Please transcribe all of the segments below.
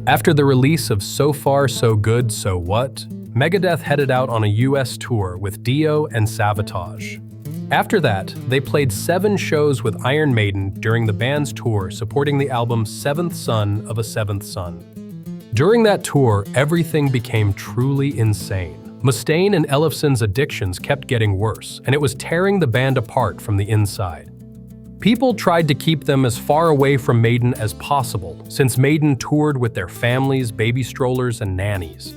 After the release of So Far, So Good, So What, Megadeth headed out on a US tour with Dio and Savatage. After that, they played 7 shows with Iron Maiden during the band's tour supporting the album Seventh Son of a Seventh Son. During that tour, everything became truly insane. Mustaine and Ellefson's addictions kept getting worse, and it was tearing the band apart from the inside. People tried to keep them as far away from Maiden as possible, since Maiden toured with their families, baby strollers, and nannies.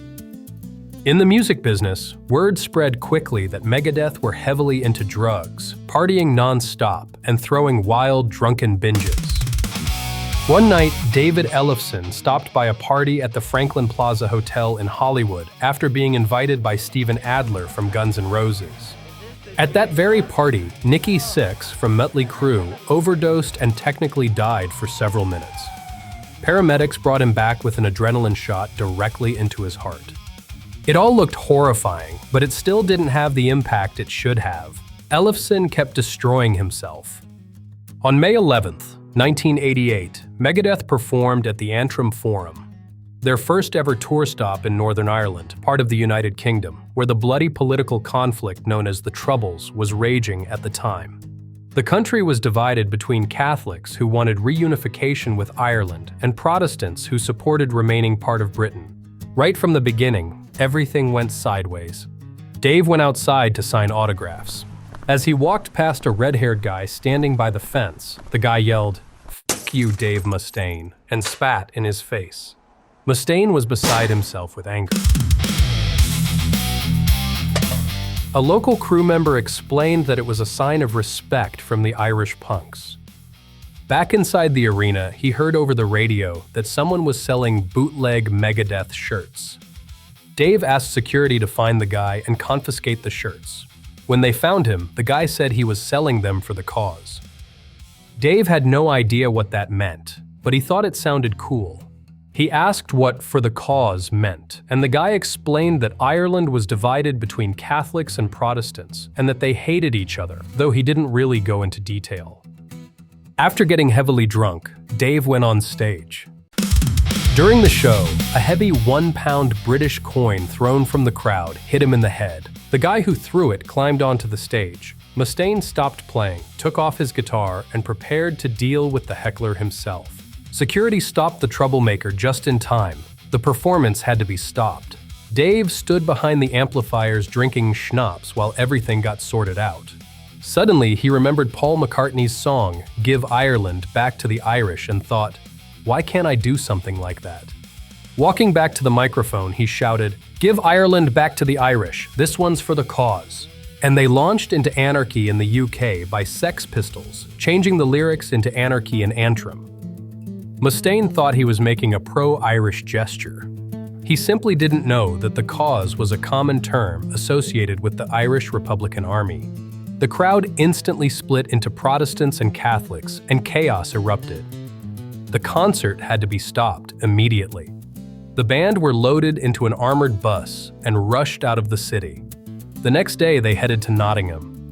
In the music business, word spread quickly that Megadeth were heavily into drugs, partying non-stop, and throwing wild, drunken binges. One night, David Ellefson stopped by a party at the Franklin Plaza Hotel in Hollywood after being invited by Steven Adler from Guns N' Roses. At that very party, Nikki Sixx from Mötley Crüe overdosed and technically died for several minutes. Paramedics brought him back with an adrenaline shot directly into his heart. It all looked horrifying, but it still didn't have the impact it should have. Ellefson kept destroying himself. On May 11th, 1988, Megadeth performed at the Antrim Forum, their first ever tour stop in Northern Ireland, part of the United Kingdom, where the bloody political conflict known as the Troubles was raging at the time. The country was divided between Catholics who wanted reunification with Ireland and Protestants who supported remaining part of Britain. Right from the beginning, everything went sideways. Dave went outside to sign autographs. As he walked past a red-haired guy standing by the fence, the guy yelled, "F*** you, Dave Mustaine," and spat in his face. Mustaine was beside himself with anger. A local crew member explained that it was a sign of respect from the Irish punks. Back inside the arena, he heard over the radio that someone was selling bootleg Megadeth shirts. Dave asked security to find the guy and confiscate the shirts. When they found him, the guy said he was selling them for the cause. Dave had no idea what that meant, but he thought it sounded cool. He asked what "for the cause" meant, and the guy explained that Ireland was divided between Catholics and Protestants, and that they hated each other, though he didn't really go into detail. After getting heavily drunk, Dave went on stage. During the show, a heavy 1-pound British coin thrown from the crowd hit him in the head. The guy who threw it climbed onto the stage. Mustaine stopped playing, took off his guitar, and prepared to deal with the heckler himself. Security stopped the troublemaker just in time. The performance had to be stopped. Dave stood behind the amplifiers drinking schnapps while everything got sorted out. Suddenly, he remembered Paul McCartney's song, "Give Ireland Back to the Irish," and thought, why can't I do something like that? Walking back to the microphone, he shouted, "Give Ireland back to the Irish, this one's for the cause." And they launched into anarchy in the UK by Sex Pistols, changing the lyrics into Anarchy in Antrim. Mustaine thought he was making a pro-Irish gesture. He simply didn't know that the cause was a common term associated with the Irish Republican Army. The crowd instantly split into Protestants and Catholics, and chaos erupted. The concert had to be stopped immediately. The band were loaded into an armored bus and rushed out of the city. The next day, they headed to Nottingham.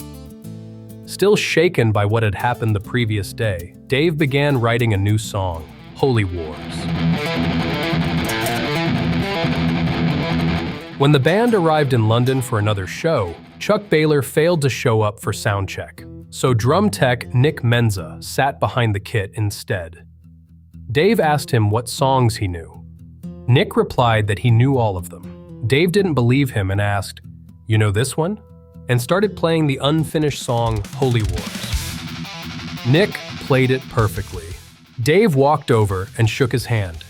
Still shaken by what had happened the previous day, Dave began writing a new song, Holy Wars. When the band arrived in London for another show, Chuck Baylor failed to show up for soundcheck, so drum tech Nick Menza sat behind the kit instead. Dave asked him what songs he knew. Nick replied that he knew all of them. Dave didn't believe him and asked, "You know this one?" and started playing the unfinished song Holy Wars. Nick played it perfectly. Dave walked over and shook his hand.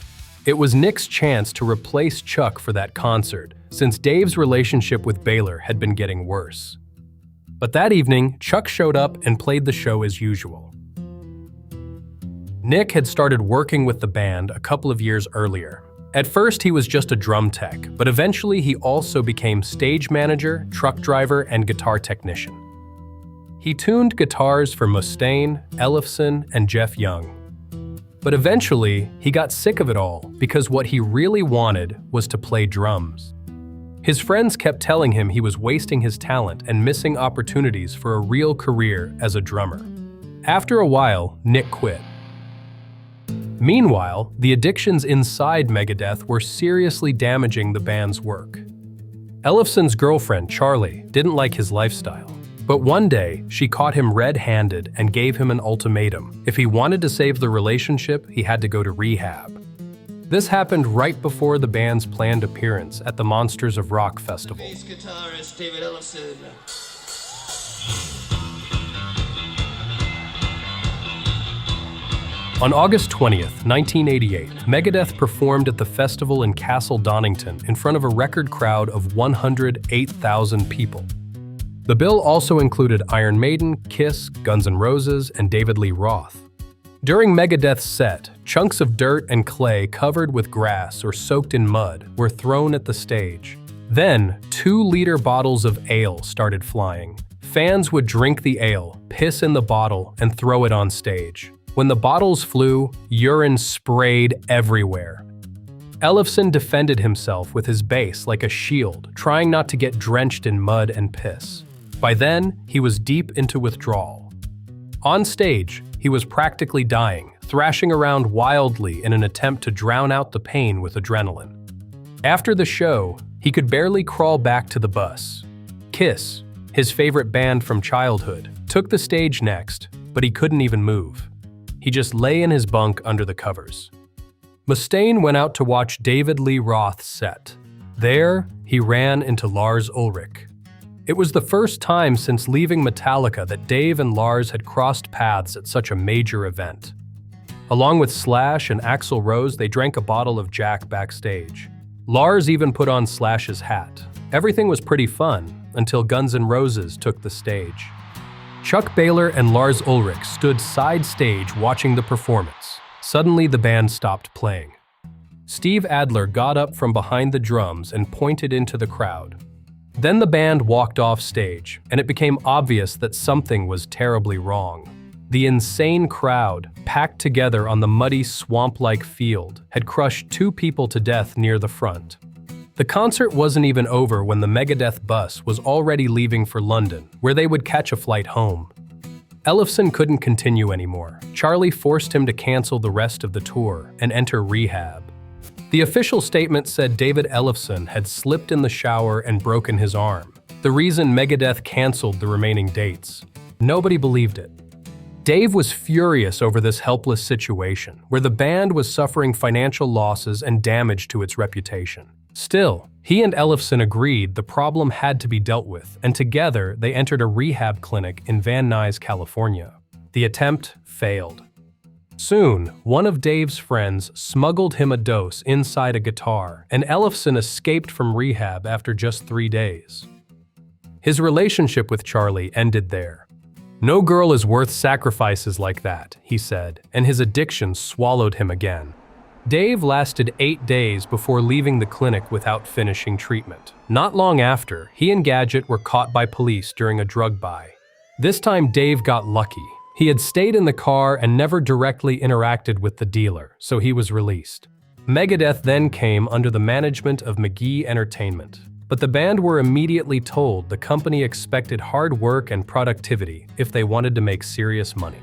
It was Nick's chance to replace Chuck for that concert, since Dave's relationship with Baylor had been getting worse. But that evening, Chuck showed up and played the show as usual. Nick had started working with the band a couple of years earlier. At first, he was just a drum tech, but eventually he also became stage manager, truck driver, and guitar technician. He tuned guitars for Mustaine, Ellefson, and Jeff Young. But eventually, he got sick of it all because what he really wanted was to play drums. His friends kept telling him he was wasting his talent and missing opportunities for a real career as a drummer. After a while, Nick quit. Meanwhile, the addictions inside Megadeth were seriously damaging the band's work. Ellefson's girlfriend, Charlie, didn't like his lifestyle. But one day, she caught him red-handed and gave him an ultimatum. If he wanted to save the relationship, he had to go to rehab. This happened right before the band's planned appearance at the Monsters of Rock festival. Bass guitarist David Ellefson. On August 20th, 1988, Megadeth performed at the festival in Castle Donington in front of a record crowd of 108,000 people. The bill also included Iron Maiden, Kiss, Guns N' Roses, and David Lee Roth. During Megadeth's set, chunks of dirt and clay covered with grass or soaked in mud were thrown at the stage. Then, 2-liter bottles of ale started flying. Fans would drink the ale, piss in the bottle, and throw it on stage. When the bottles flew, urine sprayed everywhere. Ellefson defended himself with his bass like a shield, trying not to get drenched in mud and piss. By then, he was deep into withdrawal. On stage, he was practically dying, thrashing around wildly in an attempt to drown out the pain with adrenaline. After the show, he could barely crawl back to the bus. Kiss, his favorite band from childhood, took the stage next, but he couldn't even move. He just lay in his bunk under the covers. Mustaine went out to watch David Lee Roth's set. There, he ran into Lars Ulrich. It was the first time since leaving Metallica that Dave and Lars had crossed paths at such a major event. Along with Slash and Axl Rose, they drank a bottle of Jack backstage. Lars even put on Slash's hat. Everything was pretty fun until Guns N' Roses took the stage. Chuck Baylor and Lars Ulrich stood side stage watching the performance. Suddenly, the band stopped playing. Steve Adler got up from behind the drums and pointed into the crowd. Then the band walked off stage, and it became obvious that something was terribly wrong. The insane crowd, packed together on the muddy, swamp-like field, had crushed 2 people to death near the front. The concert wasn't even over when the Megadeth bus was already leaving for London, where they would catch a flight home. Ellefson couldn't continue anymore. Charlie forced him to cancel the rest of the tour and enter rehab. The official statement said David Ellefson had slipped in the shower and broken his arm, the reason Megadeth canceled the remaining dates. Nobody believed it. Dave was furious over this helpless situation, where the band was suffering financial losses and damage to its reputation. Still, he and Ellefson agreed the problem had to be dealt with, and together they entered a rehab clinic in Van Nuys, California. The attempt failed. Soon, one of Dave's friends smuggled him a dose inside a guitar, and Ellefson escaped from rehab after just 3 days. His relationship with Charlie ended there. "No girl is worth sacrifices like that," he said, and his addiction swallowed him again. Dave lasted 8 days before leaving the clinic without finishing treatment. Not long after, he and Gadget were caught by police during a drug buy. This time, Dave got lucky. He had stayed in the car and never directly interacted with the dealer, so he was released. Megadeth then came under the management of McGee Entertainment. But the band were immediately told the company expected hard work and productivity if they wanted to make serious money.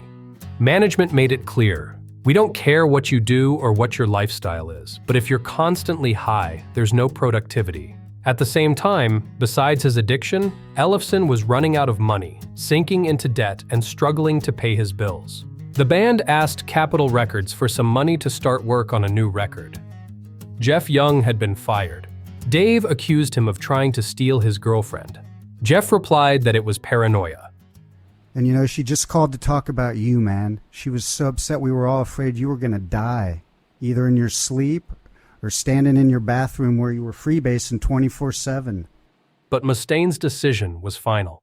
Management made it clear, "We don't care what you do or what your lifestyle is, but if you're constantly high, there's no productivity." At the same time, besides his addiction, Ellefson was running out of money, sinking into debt, and struggling to pay his bills. The band asked Capitol Records for some money to start work on a new record. Jeff Young had been fired. Dave accused him of trying to steal his girlfriend. Jeff replied that it was paranoia. "And she just called to talk about you, man. She was so upset we were all afraid you were going to die, either in your sleep or standing in your bathroom where you were freebasing 24/7. But Mustaine's decision was final.